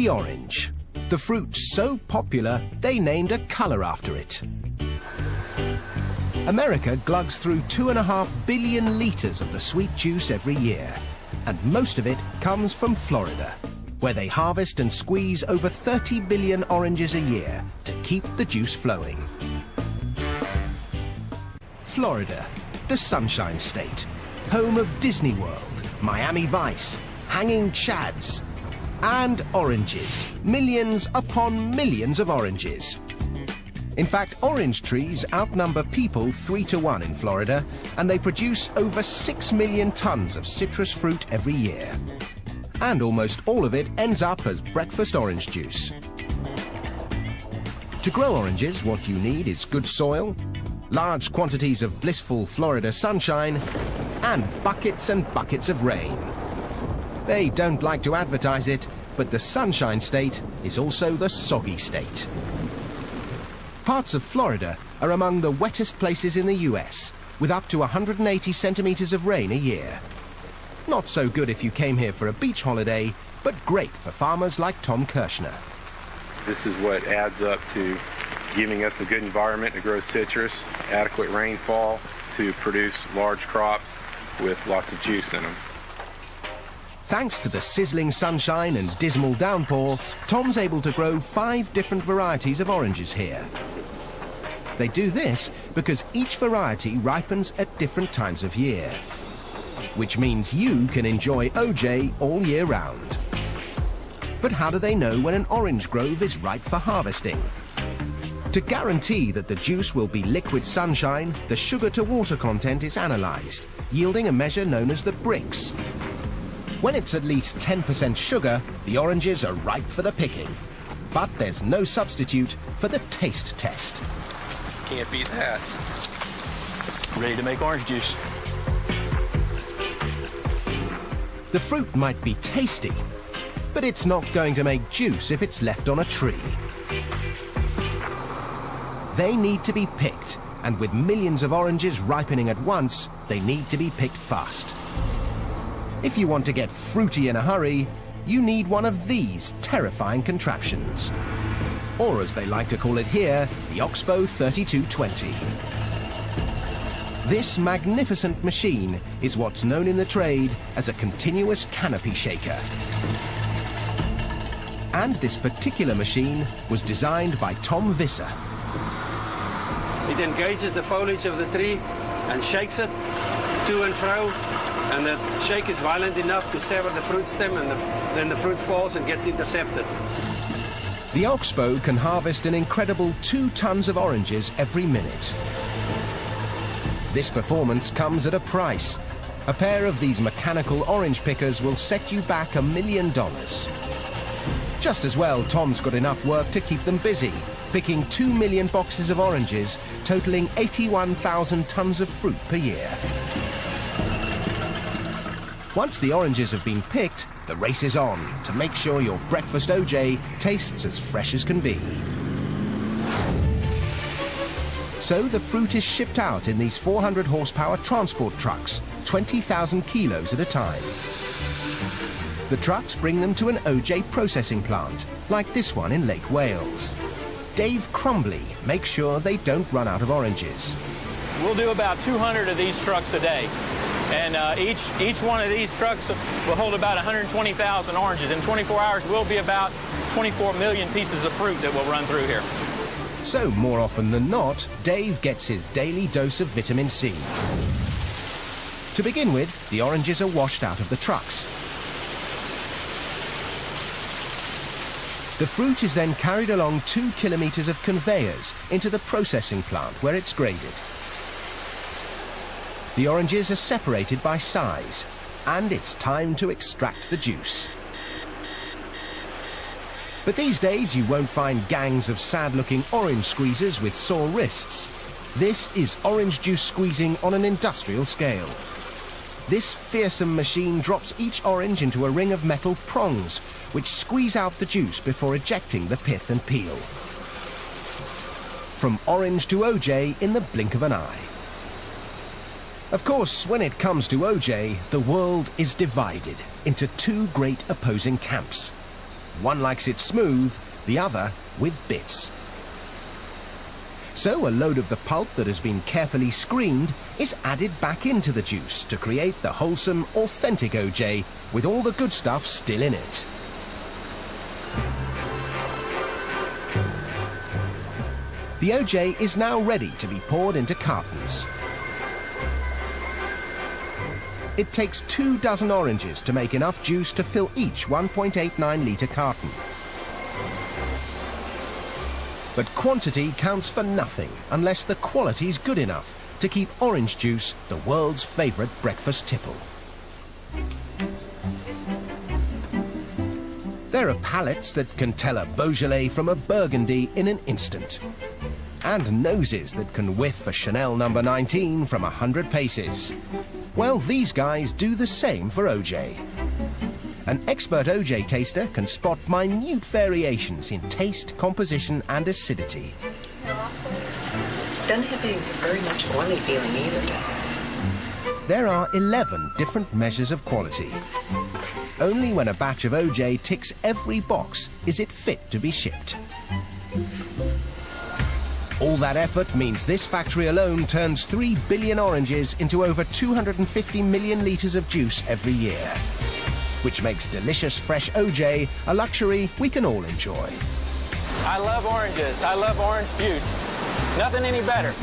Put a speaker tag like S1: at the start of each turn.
S1: The orange. The fruit so popular, they named a colour after it. America glugs through 2.5 billion litres of the sweet juice every year, and most of it comes from Florida, where they harvest and squeeze over 30 billion oranges a year to keep the juice flowing. Florida, the Sunshine State, home of Disney World, Miami Vice, hanging chads, and oranges. Millions upon millions of oranges. In fact, orange trees outnumber people 3 to 1 in Florida, and they produce over 6 million tons of citrus fruit every year. And almost all of it ends up as breakfast orange juice. To grow oranges, what you need is good soil, large quantities of blissful Florida sunshine, and buckets of rain. They don't like to advertise it, but the Sunshine State is also the soggy state. Parts of Florida are among the wettest places in the US, with up to 180 centimetres of rain a year. Not so good if you came here for a beach holiday, but great for farmers like Tom Kirshner.
S2: This is what adds up to giving us a good environment to grow citrus, adequate rainfall to produce large crops with lots of juice in them.
S1: Thanks to the sizzling sunshine and dismal downpour, Tom's able to grow 5 different varieties of oranges here. They do this because each variety ripens at different times of year, which means you can enjoy OJ all year round. But how do they know when an orange grove is ripe for harvesting? To guarantee that the juice will be liquid sunshine, the sugar-to-water content is analysed, yielding a measure known as the Brix. When it's at least 10% sugar, the oranges are ripe for the picking. But there's no substitute for the taste test.
S3: Can't beat that. Ready to make orange juice.
S1: The fruit might be tasty, but it's not going to make juice if it's left on a tree. They need to be picked, and with millions of oranges ripening at once, they need to be picked fast. If you want to get fruity in a hurry, you need one of these terrifying contraptions. Or as they like to call it here, the Oxbow 3220. This magnificent machine is what's known in the trade as a continuous canopy shaker. And this particular machine was designed by Tom Visser.
S4: It engages the foliage of the tree and shakes it to and fro. And the shake is violent enough to sever the fruit stem, and then the fruit falls and gets intercepted.
S1: The Oxbow can harvest an incredible 2 tons of oranges every minute. This performance comes at a price. A pair of these mechanical orange pickers will set you back $1 million. Just as well, Tom's got enough work to keep them busy, picking 2 million boxes of oranges, totaling 81,000 tons of fruit per year. Once the oranges have been picked, the race is on to make sure your breakfast OJ tastes as fresh as can be. So the fruit is shipped out in these 400 horsepower transport trucks, 20,000 kilos at a time. The trucks bring them to an OJ processing plant, like this one in Lake Wales. Dave Crumbly makes sure they don't run out of oranges.
S5: We'll do about 200 of these trucks a day. And each one of these trucks will hold about 120,000 oranges. In 24 hours, we'll be about 24 million pieces of fruit that will run through here.
S1: So, more often than not, Dave gets his daily dose of vitamin C. To begin with, the oranges are washed out of the trucks. The fruit is then carried along 2 kilometers of conveyors into the processing plant where it's graded. The oranges are separated by size, and it's time to extract the juice. But these days you won't find gangs of sad-looking orange squeezers with sore wrists. This is orange juice squeezing on an industrial scale. This fearsome machine drops each orange into a ring of metal prongs, which squeeze out the juice before ejecting the pith and peel. From orange to OJ in the blink of an eye. Of course, when it comes to OJ, the world is divided into 2 great opposing camps. One likes it smooth, the other with bits. So a load of the pulp that has been carefully screened is added back into the juice to create the wholesome, authentic OJ with all the good stuff still in it. The OJ is now ready to be poured into cartons. It takes 24 oranges to make enough juice to fill each 1.89 litre carton. But quantity counts for nothing unless the quality's good enough to keep orange juice the world's favourite breakfast tipple. There are palates that can tell a Beaujolais from a Burgundy in an instant. And noses that can whiff a Chanel No. 19 from 100 paces. Well, these guys do the same for OJ. An expert OJ taster can spot minute variations in taste, composition and acidity.
S6: Doesn't have a very much oily feeling either, does it?
S1: There are 11 different measures of quality. Only when a batch of OJ ticks every box is it fit to be shipped. All that effort means this factory alone turns 3 billion oranges into over 250 million litres of juice every year, which makes delicious fresh OJ a luxury we can all enjoy.
S5: I love oranges. I love orange juice. Nothing any better.